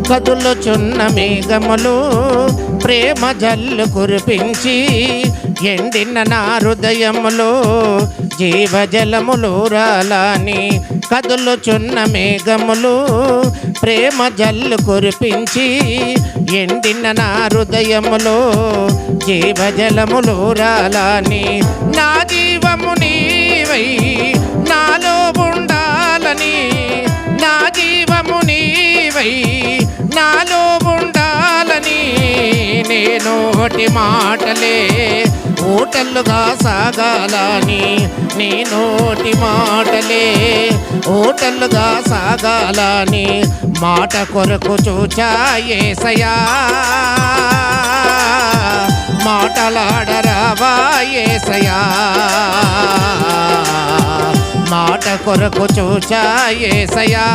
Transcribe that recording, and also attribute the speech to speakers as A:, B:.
A: కదులుచున్న మేఘములు ప్రేమ జల్లు కురిపించి ఎండిన నా హృదయములో జీవజలములు రాలని. కదులుచున్న మేఘములు ప్రేమ జల్లు కురిపించి ఎండిన నా హృదయములో జీవజలములు రాలని. నా జీవము నీవై నాలో ఉండాలని, నా జీవము నీవై నాలో ఉండాలని. నేనోటి మాటలే ఓటలుగా సాగాలని, నేనోటి మాటలే ఓటలుగా సాగాలని. మాట కొరకు చూచా యేసయ్యా, మాటలాడరావా యేసయ్యా. మాట కొరకు చూచా యేసయ్యా.